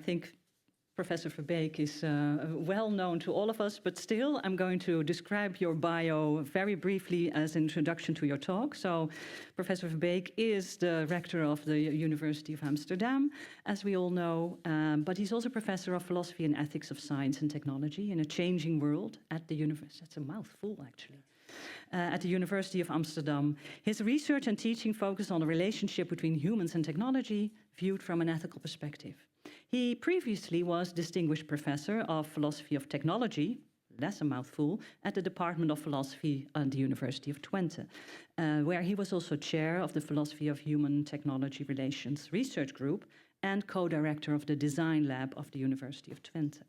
think Professor Verbeek is well known to all of us, but still I'm going to describe your bio very briefly as an introduction to your talk. So Professor Verbeek is the rector of the University of Amsterdam, as we all know, but he's also professor of philosophy and ethics of science and technology in a changing world at the university. That's a mouthful, actually. At the University of Amsterdam. His research and teaching focus on the relationship between humans and technology viewed from an ethical perspective. He previously was Distinguished Professor of Philosophy of Technology, that's a mouthful, at the Department of Philosophy at the University of Twente, where he was also chair of the Philosophy of Human Technology Relations Research Group and co-director of the Design Lab of the University of Twente.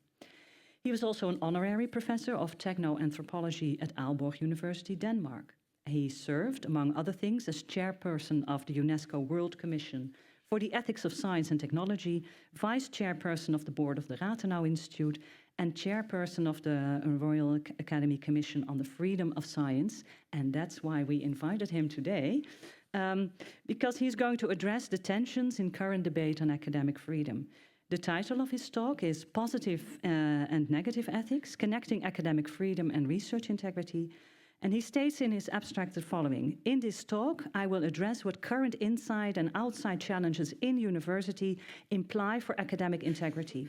He was also an honorary professor of techno-anthropology at Aalborg University, Denmark. He served, among other things, as chairperson of the UNESCO World Commission for the Ethics of Science and Technology, vice chairperson of the board of the Rathenau Institute, and chairperson of the Royal Academy Commission on the Freedom of Science. And that's why we invited him today, because he's going to address the tensions in current debate on academic freedom. The title of his talk is Positive and Negative Ethics, Connecting Academic Freedom and Research Integrity. And he states in his abstract the following: in this talk, I will address what current inside and outside challenges in university imply for academic integrity.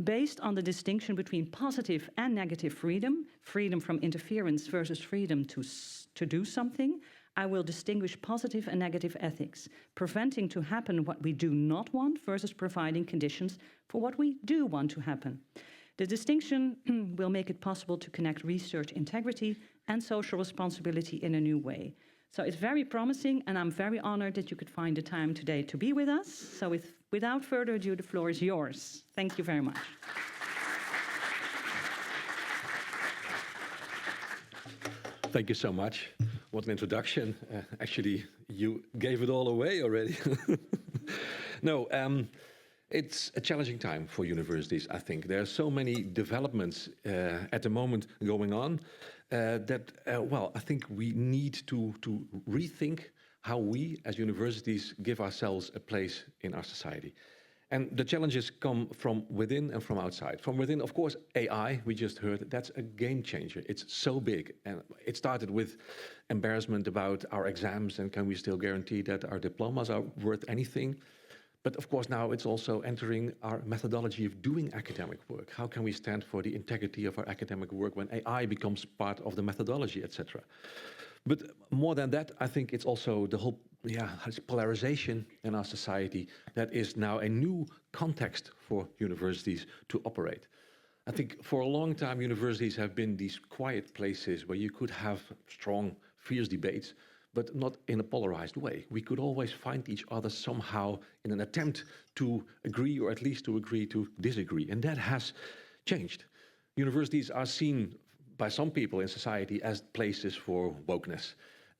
Based on the distinction between positive and negative freedom, freedom from interference versus freedom to do something, I will distinguish positive and negative ethics, preventing to happen what we do not want versus providing conditions for what we do want to happen. The distinction will make it possible to connect research integrity and social responsibility in a new way. So it's very promising, and I'm very honored that you could find the time today to be with us. So without further ado, the floor is yours. Thank you very much. Thank you so much. What an introduction. Actually, you gave it all away already. No, it's a challenging time for universities, I think. There are so many developments at the moment going on that, well, I think we need to rethink how we as universities give ourselves a place in our society. And the challenges come from within and from outside. From within, of course, AI, we just heard, that's a game changer. It's so big. And it started with embarrassment about our exams and can we still guarantee that our diplomas are worth anything? But of course, now it's also entering our methodology of doing academic work. How can we stand for the integrity of our academic work when AI becomes part of the methodology, etc.? But more than that, I think it's also the whole polarization in our society that is now a new context for universities to operate. I think for a long time, universities have been these quiet places where you could have strong, fierce debates, but not in a polarized way. We could always find each other somehow in an attempt to agree, or at least to agree to disagree. And that has changed. Universities are seen by some people in society as places for wokeness.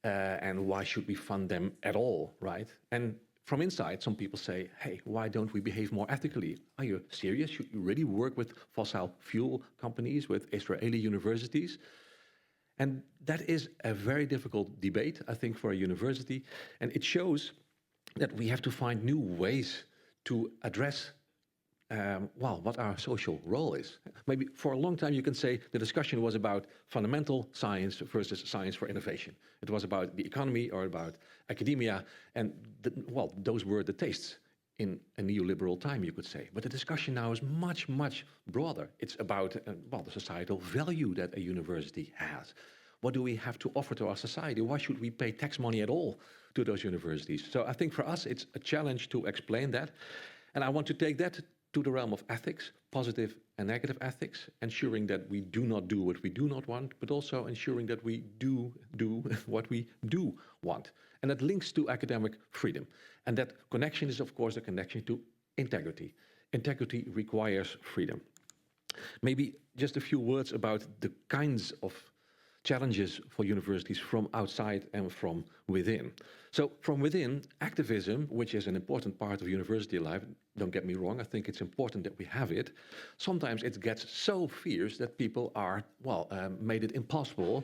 And why should we fund them at all, right? And from inside, some people say, hey, why don't we behave more ethically? Are you serious? Should you really work with fossil fuel companies, with Israeli universities? And that is a very difficult debate, I think, for a university. And it shows that we have to find new ways to address well, what our social role is. Maybe for a long time you can say the discussion was about fundamental science versus science for innovation. It was about the economy or about academia, and well, those were the tastes in a neoliberal time, you could say. But the discussion now is much, much broader. It's about well, the societal value that a university has. What do we have to offer to our society? Why should we pay tax money at all to those universities? So I think for us it's a challenge to explain that. And I want to take that to the realm of ethics, positive and negative ethics, ensuring that we do not do what we do not want, but also ensuring that we do what we do want. And that links to academic freedom. And that connection is, of course, a connection to integrity. Integrity requires freedom. Maybe just a few words about the kinds of challenges for universities from outside and from within. So from within, activism, which is an important part of university life, don't get me wrong, I think it's important that we have it. Sometimes it gets so fierce that people are, well, made it impossible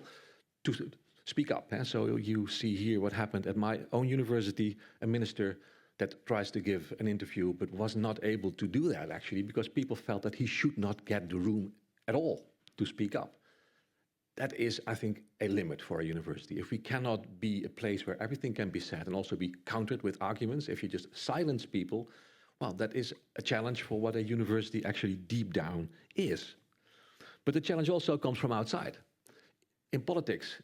to speak up. So you see here what happened at my own university. A minister that tries to give an interview but was not able to do that actually because people felt that he should not get the room at all to speak up. That is, I think, a limit for a university. If we cannot be a place where everything can be said and also be countered with arguments, if you just silence people, well, that is a challenge for what a university actually deep down is. But the challenge also comes from outside. In politics,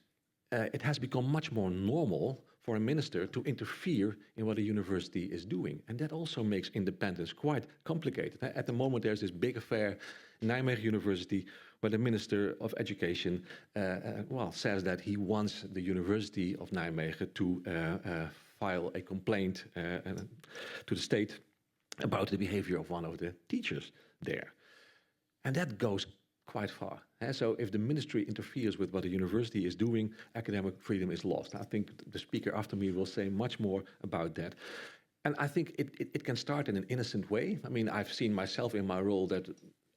it has become much more normal for a minister to interfere in what a university is doing. And that also makes independence quite complicated. At the moment, there's this big affair in Nijmegen University where the Minister of Education says that he wants the University of Nijmegen to file a complaint to the state about the behavior of one of the teachers there. And that goes quite far. So if the ministry interferes with what the university is doing, academic freedom is lost. I think the speaker after me will say much more about that. And I think it can start in an innocent way. I mean, I've seen myself in my role that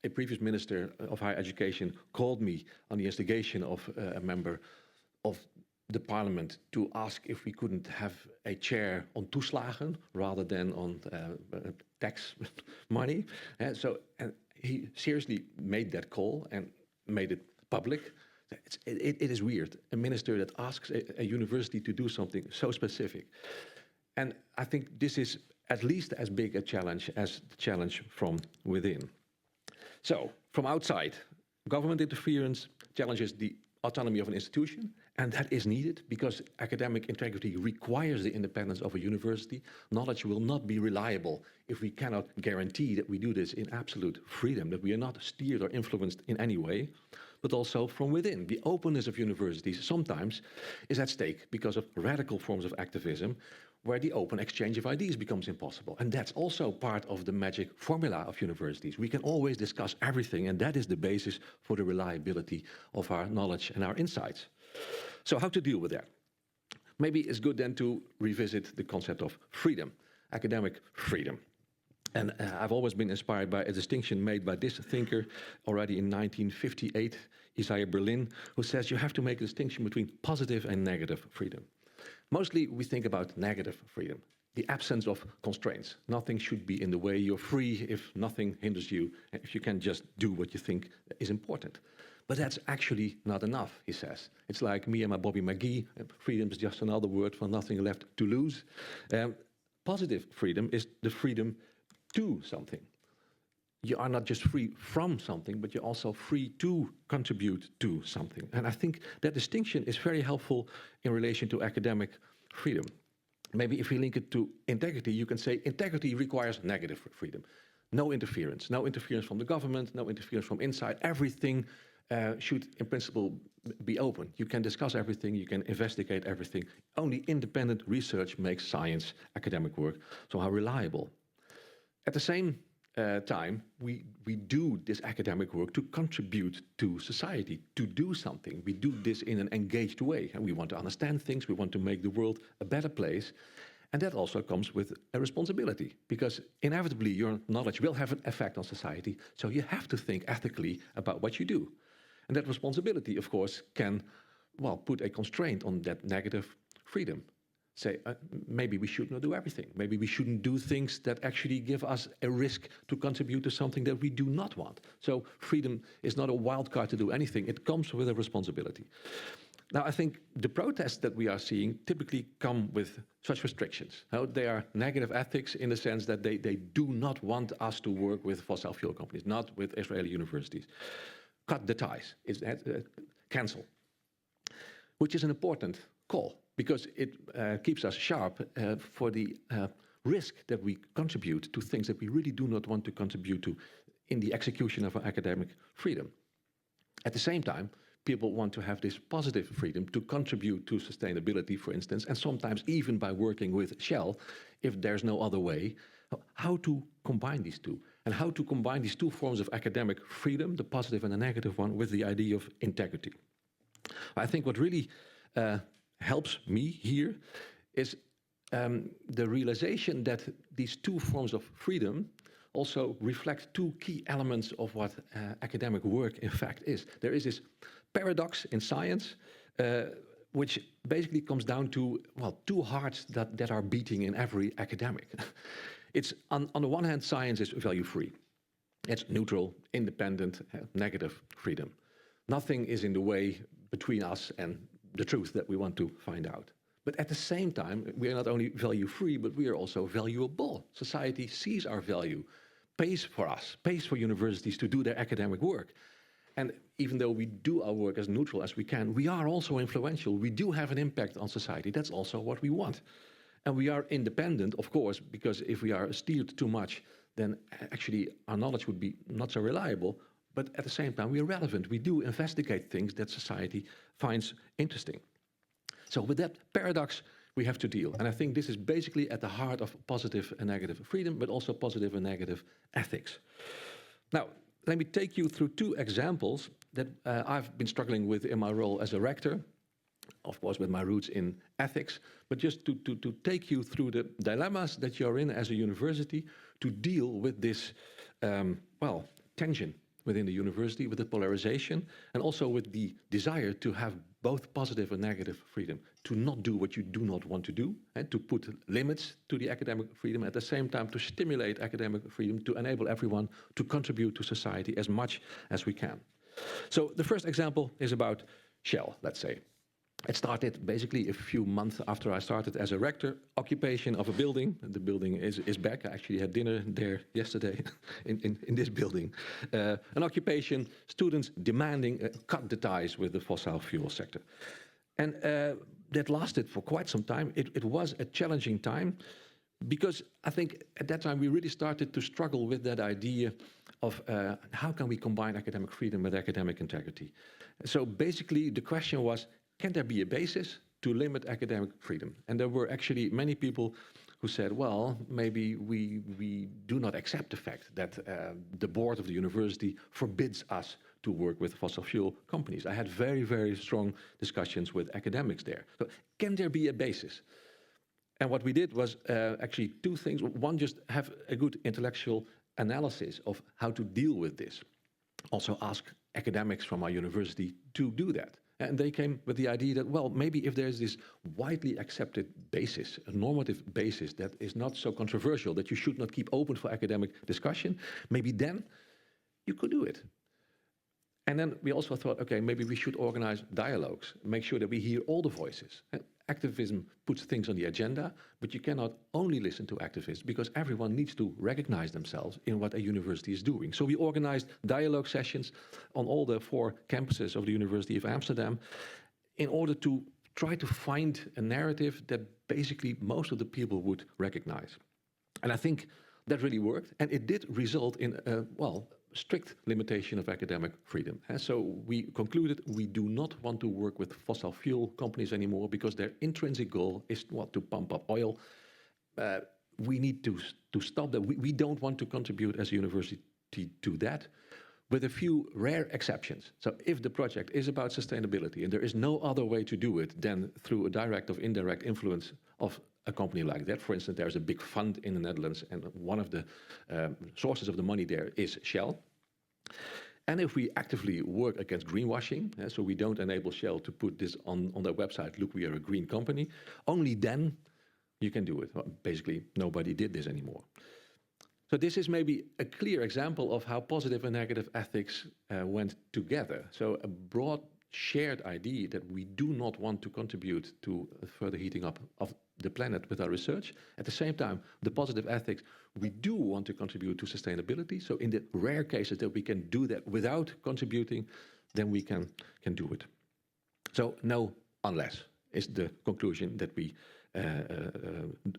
a previous minister of higher education called me on the instigation of a member of the parliament to ask if we couldn't have a chair on toeslagen rather than on tax money. So he seriously made that call and made it public. It is weird, a minister that asks a university to do something so specific. And I think this is at least as big a challenge as the challenge from within. So, from outside, government interference challenges the autonomy of an institution, and that is needed because academic integrity requires the independence of a university. Knowledge will not be reliable if we cannot guarantee that we do this in absolute freedom, that we are not steered or influenced in any way, but also from within. The openness of universities sometimes is at stake because of radical forms of activism, where the open exchange of ideas becomes impossible. And that's also part of the magic formula of universities. We can always discuss everything, and that is the basis for the reliability of our knowledge and our insights. So how to deal with that? Maybe it's good then to revisit the concept of freedom, academic freedom. And I've always been inspired by a distinction made by this thinker already in 1958, Isaiah Berlin, who says you have to make a distinction between positive and negative freedom. Mostly we think about negative freedom, the absence of constraints. Nothing should be in the way. You're free if nothing hinders you, if you can just do what you think is important. But that's actually not enough, he says. It's like me and my Bobby McGee. Freedom is just another word for nothing left to lose. Positive freedom is the freedom to something. You are not just free from something, but you're also free to contribute to something. And I think that distinction is very helpful in relation to academic freedom. Maybe if we link it to integrity, you can say integrity requires negative freedom. No interference from the government, no interference from inside. Everything should, in principle, be open. You can discuss everything, you can investigate everything. Only independent research makes science, academic work, somehow reliable. At the same time, we do this academic work to contribute to society, to do something. We do this in an engaged way, and we want to understand things, we want to make the world a better place. And that also comes with a responsibility, because inevitably your knowledge will have an effect on society, so you have to think ethically about what you do. And that responsibility, of course, can, well, put a constraint on that negative freedom. Say, maybe we should not do everything. Maybe we shouldn't do things that actually give us a risk to contribute to something that we do not want. So freedom is not a wild card to do anything. It comes with a responsibility. Now, I think the protests that we are seeing typically come with such restrictions. Now, they are negative ethics in the sense that they do not want us to work with fossil fuel companies, not with Israeli universities. Cut the ties, cancel, which is an important call, because it keeps us sharp for the risk that we contribute to things that we really do not want to contribute to in the execution of our academic freedom. At the same time, people want to have this positive freedom to contribute to sustainability, for instance, and sometimes even by working with Shell, if there's no other way. How to combine these two, and how to combine these two forms of academic freedom, the positive and the negative one, with the idea of integrity. I think what really helps me here is the realization that these two forms of freedom also reflect two key elements of what academic work in fact is. There is this paradox in science which basically comes down to, well, two hearts that are beating in every academic. It's, on the one hand, science is value-free. It's neutral, independent, negative freedom. Nothing is in the way between us and the truth that we want to find out. But at the same time, we are not only value-free, but we are also valuable. Society sees our value, pays for us, pays for universities to do their academic work. And even though we do our work as neutral as we can, we are also influential. We do have an impact on society. That's also what we want. And we are independent, of course, because if we are steered too much, then actually our knowledge would be not so reliable. But at the same time, we are relevant. We do investigate things that society finds interesting. So with that paradox, we have to deal. And I think this is basically at the heart of positive and negative freedom, but also positive and negative ethics. Now, let me take you through two examples that I've been struggling with in my role as a rector, of course with my roots in ethics, but just to take you through the dilemmas that you're in as a university to deal with this, well, tension within the university, with the polarization, and also with the desire to have both positive and negative freedom, to not do what you do not want to do, and to put limits to the academic freedom, at the same time to stimulate academic freedom, to enable everyone to contribute to society as much as we can. So the first example is about Shell, let's say. It started basically a few months after I started as a rector, occupation of a building. The building is back. I actually had dinner there yesterday in this building. An occupation, students demanding cut the ties with the fossil fuel sector. And that lasted for quite some time. It was a challenging time because I think at that time we really started to struggle with that idea of how can we combine academic freedom with academic integrity. So basically the question was, can there be a basis to limit academic freedom? And there were actually many people who said, well, maybe we do not accept the fact that the board of the university forbids us to work with fossil fuel companies. I had very, very strong discussions with academics there. So can there be a basis? And what we did was actually two things. One, just have a good intellectual analysis of how to deal with this. Also ask academics from our university to do that. And they came with the idea that, well, maybe if there's this widely accepted basis, a normative basis that is not so controversial, that you should not keep open for academic discussion, maybe then you could do it. And then we also thought, okay, maybe we should organize dialogues, make sure that we hear all the voices. Activism puts things on the agenda, but you cannot only listen to activists because everyone needs to recognize themselves in what a university is doing. So we organized dialogue sessions on all the 4 campuses of the University of Amsterdam in order to try to find a narrative that basically most of the people would recognize. And I think that really worked, and it did result in a, well, strict limitation of academic freedom. And so we concluded we do not want to work with fossil fuel companies anymore because their intrinsic goal is what, to pump up oil. We need to stop that. We don't want to contribute as a university to that, with a few rare exceptions. So if the project is about sustainability and there is no other way to do it than through a direct or indirect influence of a company like that. For instance, there's a big fund in the Netherlands, and one of the sources of the money there is Shell. And if we actively work against greenwashing, so we don't enable Shell to put this on their website, look, we are a green company, only then you can do it. Well, basically, nobody did this anymore. So this is maybe a clear example of how positive and negative ethics went together. So a broad shared idea that we do not want to contribute to further heating up of the planet with our research. At the same time, the positive ethics, we do want to contribute to sustainability. So in the rare cases that we can do that without contributing, then we can do it. So no unless is the conclusion that we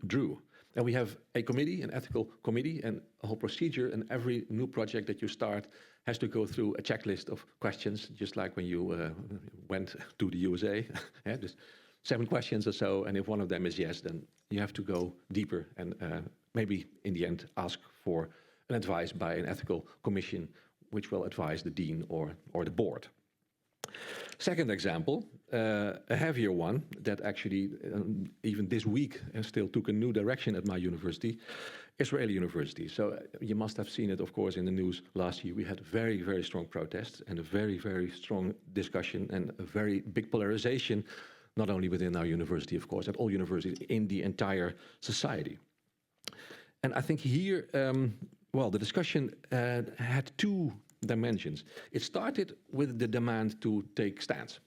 drew. And we have a committee, an ethical committee, and a whole procedure, and every new project that you start has to go through a checklist of questions, just like when you went to the USA. Yeah, there's 7 questions or so, and if one of them is yes, then you have to go deeper and maybe in the end ask for an advice by an ethical commission, which will advise the dean or the board. Second example, a heavier one that actually even this week still took a new direction at my university, Israeli university. So you must have seen it, of course, in the news last year. We had very, very strong protests and a very, very strong discussion and a very big polarization not only within our university, of course, at all universities in the entire society. And I think here, well, the discussion had two dimensions. It started with the demand to take stands.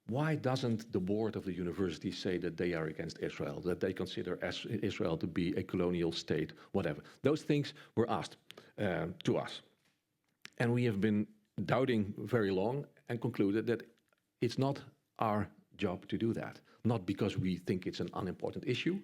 Why doesn't the board of the university say that they are against Israel, that they consider Israel to be a colonial state, whatever? Those things were asked to us. And we have been doubting very long and concluded that it's not our job to do that. Not because we think it's an unimportant issue,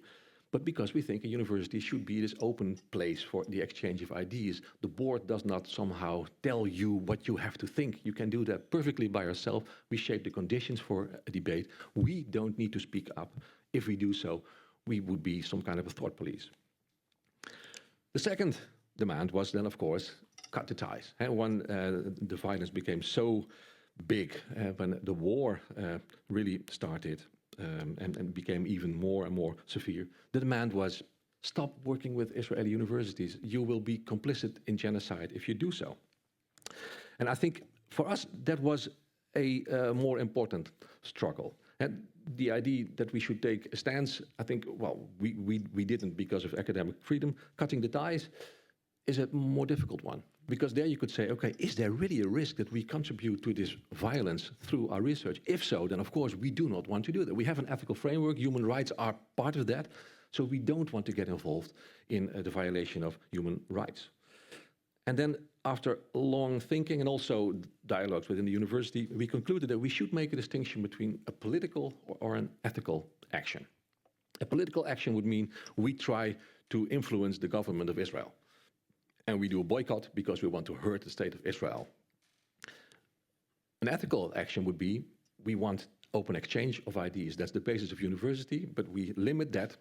but because we think a university should be this open place for the exchange of ideas. The board does not somehow tell you what you have to think. You can do that perfectly by yourself. We shape the conditions for a debate. We don't need to speak up. If we do so, we would be some kind of a thought police. The second demand was then, of course, cut the ties. And when the violence became so big, when the war really started, and became even more and more severe, the demand was, stop working with Israeli universities. You will be complicit in genocide if you do so. And I think for us, that was a more important struggle. And the idea that we should take a stance, I think, well, we didn't because of academic freedom. Cutting the ties is a more difficult one. Because there you could say, okay, is there really a risk that we contribute to this violence through our research? If so, then of course we do not want to do that. We have an ethical framework, human rights are part of that, so we don't want to get involved in the violation of human rights. And then after long thinking and also dialogues within the university, we concluded that we should make a distinction between a political or an ethical action. A political action would mean we try to influence the government of Israel. And we do a boycott because we want to hurt the state of Israel. An ethical action would be, we want open exchange of ideas. That's the basis of university, but we limit that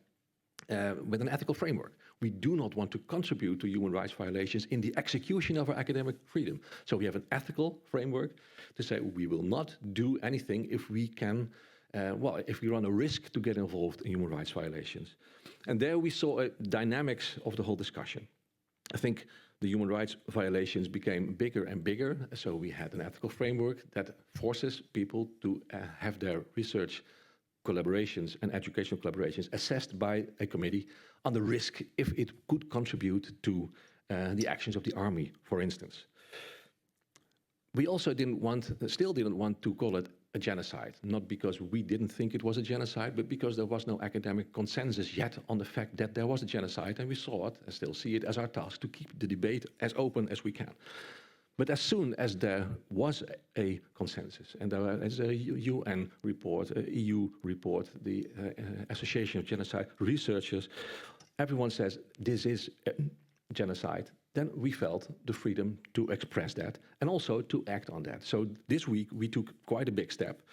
with an ethical framework. We do not want to contribute to human rights violations in the execution of our academic freedom. So we have an ethical framework to say we will not do anything if we can, well, if we run a risk to get involved in human rights violations. And there we saw a dynamics of the whole discussion. I think the human rights violations became bigger and bigger, so we had an ethical framework that forces people to have their research collaborations and educational collaborations assessed by a committee on the risk if it could contribute to the actions of the army, for instance. We also still didn't want to call it a genocide, not because we didn't think it was a genocide, but because there was no academic consensus yet on the fact that there was a genocide, and we saw it, and still see it as our task to keep the debate as open as we can. But as soon as there was a consensus, and there was a UN report, a EU report, the Association of Genocide Researchers, everyone says this is genocide, then we felt the freedom to express that and also to act on that. So this week we took quite a big step,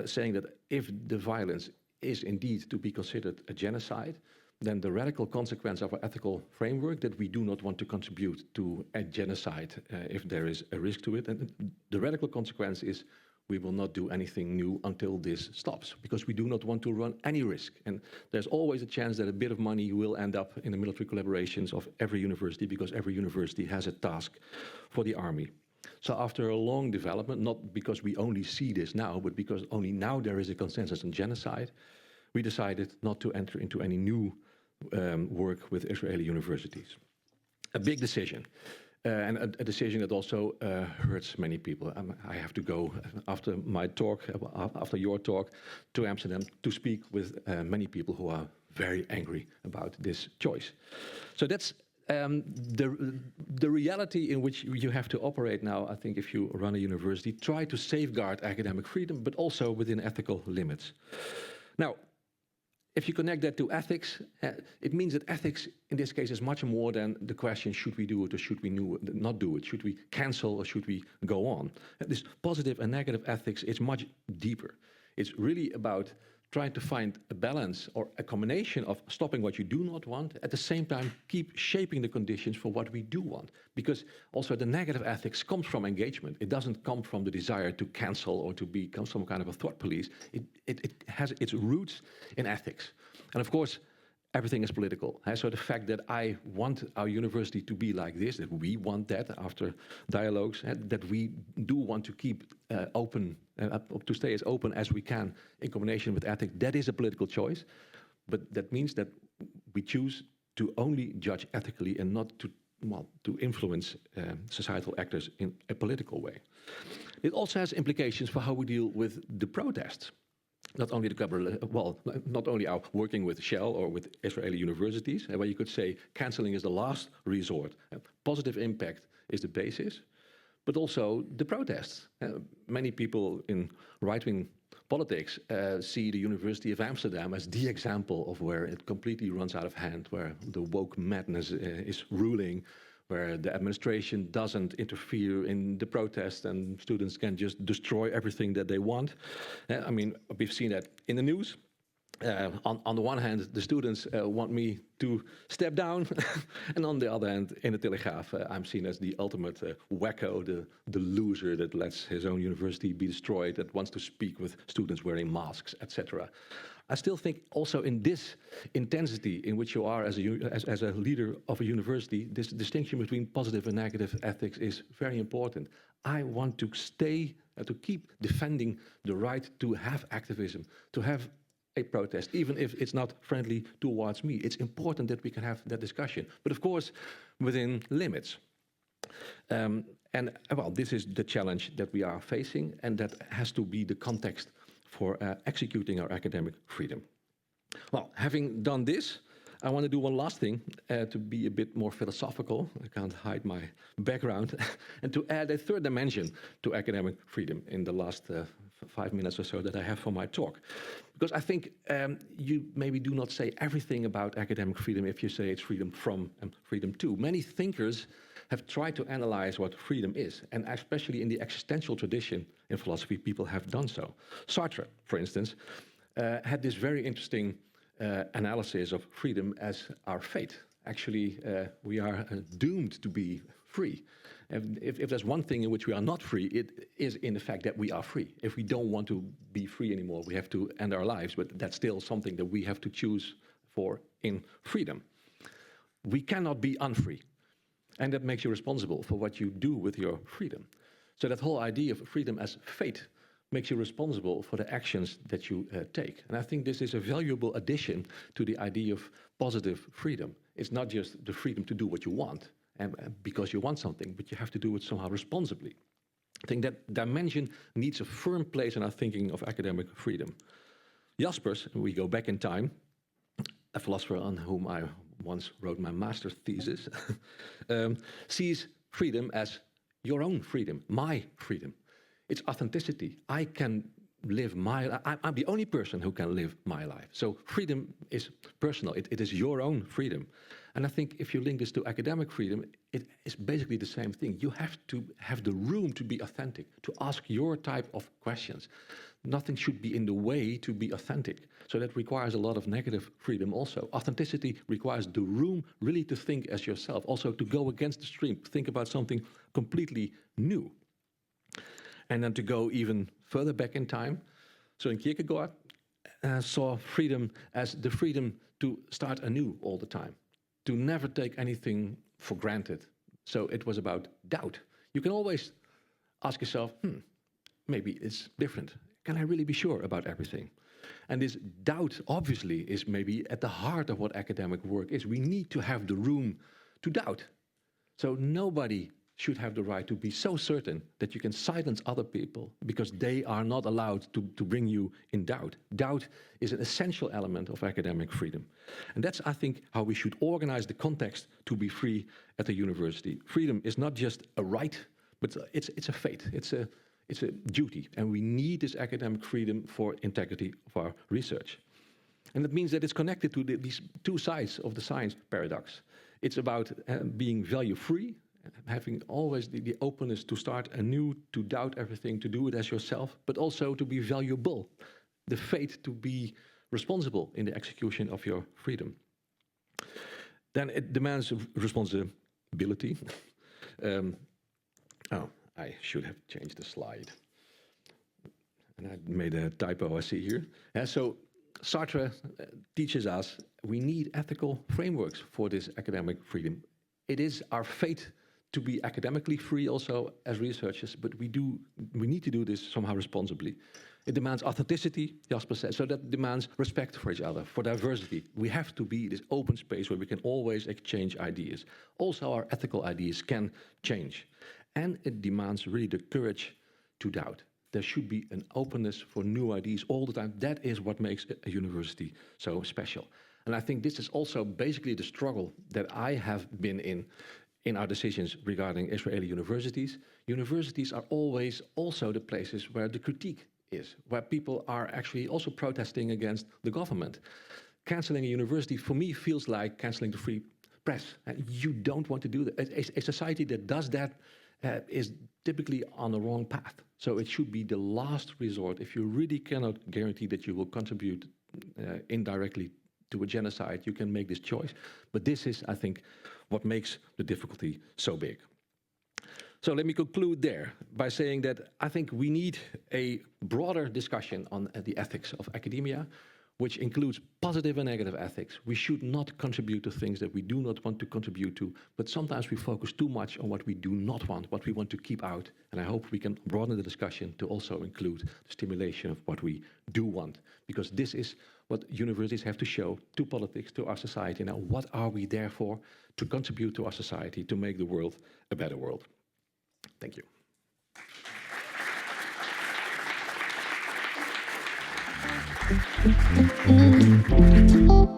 saying that if the violence is indeed to be considered a genocide, then the radical consequence of our ethical framework that we do not want to contribute to a genocide if there is a risk to it, and the radical consequence is we will not do anything new until this stops, because we do not want to run any risk. And there's always a chance that a bit of money will end up in the military collaborations of every university, because every university has a task for the army. So after a long development, not because we only see this now, but because only now there is a consensus on genocide, we decided not to enter into any new work with Israeli universities. A big decision. And a decision that also hurts many people. I have to go after my talk, after your talk, to Amsterdam to speak with many people who are very angry about this choice. So that's the reality in which you have to operate now, I think, if you run a university. Try to safeguard academic freedom, but also within ethical limits. Now, if you connect that to ethics, it means that ethics in this case is much more than the question, should we do it or should we not do it? Should we cancel or should we go on? This positive and negative ethics is much deeper. It's really about trying to find a balance or a combination of stopping what you do not want, at the same time keep shaping the conditions for what we do want. Because also the negative ethics comes from engagement. It doesn't come from the desire to cancel or to become some kind of a thought police. It has its roots in ethics. And of course, everything is political. So the fact that I want our university to be like this, that we want that after dialogues, that we do want to keep open, to stay as open as we can in combination with ethics, that is a political choice. But that means that we choose to only judge ethically and not to influence societal actors in a political way. It also has implications for how we deal with the protests. Not only not only our working with Shell or with Israeli universities, where you could say canceling is the last resort, positive impact is the basis, but also the protests. Many people in right-wing politics see the University of Amsterdam as the example of where it completely runs out of hand, where the woke madness is ruling, where the administration doesn't interfere in the protests and students can just destroy everything that they want. I mean, we've seen that in the news. On the one hand, the students want me to step down, and on the other hand, in the Telegraaf, I'm seen as the ultimate wacko, the loser that lets his own university be destroyed, that wants to speak with students wearing masks, etc. I still think also in this intensity in which you are as a leader of a university, this distinction between positive and negative ethics is very important. I want to to keep defending the right to have activism, to have a protest, even if it's not friendly towards me. It's important that we can have that discussion, but of course, within limits. This is the challenge that we are facing, and that has to be the context for executing our academic freedom. Well, having done this, I want to do one last thing, to be a bit more philosophical. I can't hide my background, and to add a third dimension to academic freedom in the last 5 minutes or so that I have for my talk. Because I think you maybe do not say everything about academic freedom if you say it's freedom from and freedom to. Many thinkers have tried to analyze what freedom is, and especially in the existential tradition in philosophy, people have done so. Sartre, for instance, had this very interesting analysis of freedom as our fate. Actually, we are doomed to be free. And if there's one thing in which we are not free, it is in the fact that we are free. If we don't want to be free anymore, we have to end our lives, but that's still something that we have to choose for in freedom. We cannot be unfree, and that makes you responsible for what you do with your freedom. So that whole idea of freedom as fate makes you responsible for the actions that you take. And I think this is a valuable addition to the idea of positive freedom. It's not just the freedom to do what you want, and because you want something, but you have to do it somehow responsibly. I think that dimension needs a firm place in our thinking of academic freedom. Jaspers, we go back in time, a philosopher on whom I once wrote my master's thesis, sees freedom as your own freedom, my freedom. It's authenticity. I can live I'm the only person who can live my life. So freedom is personal. It is your own freedom. And I think if you link this to academic freedom, it is basically the same thing. You have to have the room to be authentic, to ask your type of questions. Nothing should be in the way to be authentic. So that requires a lot of negative freedom also. Authenticity requires the room really to think as yourself, also to go against the stream, think about something completely new. And then to go even further back in time. So in Kierkegaard saw freedom as the freedom to start anew all the time, to never take anything for granted. So it was about doubt. You can always ask yourself, maybe it's different. Can I really be sure about everything? And this doubt, obviously, is maybe at the heart of what academic work is. We need to have the room to doubt. So nobody should have the right to be so certain that you can silence other people because they are not allowed to bring you in doubt. Doubt is an essential element of academic freedom. And that's, I think, how we should organize the context to be free at the university. Freedom is not just a right, but it's a fate. It's a duty. And we need this academic freedom for integrity of our research. And that means that it's connected to these two sides of the science paradox. It's about being value-free, having always the openness to start anew, to doubt everything, to do it as yourself, but also to be valuable, the fate to be responsible in the execution of your freedom. Then it demands responsibility. I should have changed the slide. And I made a typo, I see here. So Sartre teaches us we need ethical frameworks for this academic freedom. It is our fate to be academically free also as researchers, but we need to do this somehow responsibly. It demands authenticity, Jasper said, so that demands respect for each other, for diversity. We have to be this open space where we can always exchange ideas. Also, our ethical ideas can change. And it demands really the courage to doubt. There should be an openness for new ideas all the time. That is what makes a university so special. And I think this is also basically the struggle that I have been in our decisions regarding Israeli universities. Universities are always also the places where the critique is, where people are actually also protesting against the government. Canceling a university, for me, feels like canceling the free press. And you don't want to do that. A society that does that is typically on the wrong path. So it should be the last resort. If you really cannot guarantee that you will contribute indirectly to a genocide, you can make this choice. But this is, I think, what makes the difficulty so big. So let me conclude there by saying that I think we need a broader discussion on the ethics of academia, which includes positive and negative ethics. We should not contribute to things that we do not want to contribute to, but sometimes we focus too much on what we do not want, what we want to keep out. And I hope we can broaden the discussion to also include the stimulation of what we do want, because this is what universities have to show to politics, to our society. Now, what are we there for? To contribute to our society, to make the world a better world. Thank you. Thank you.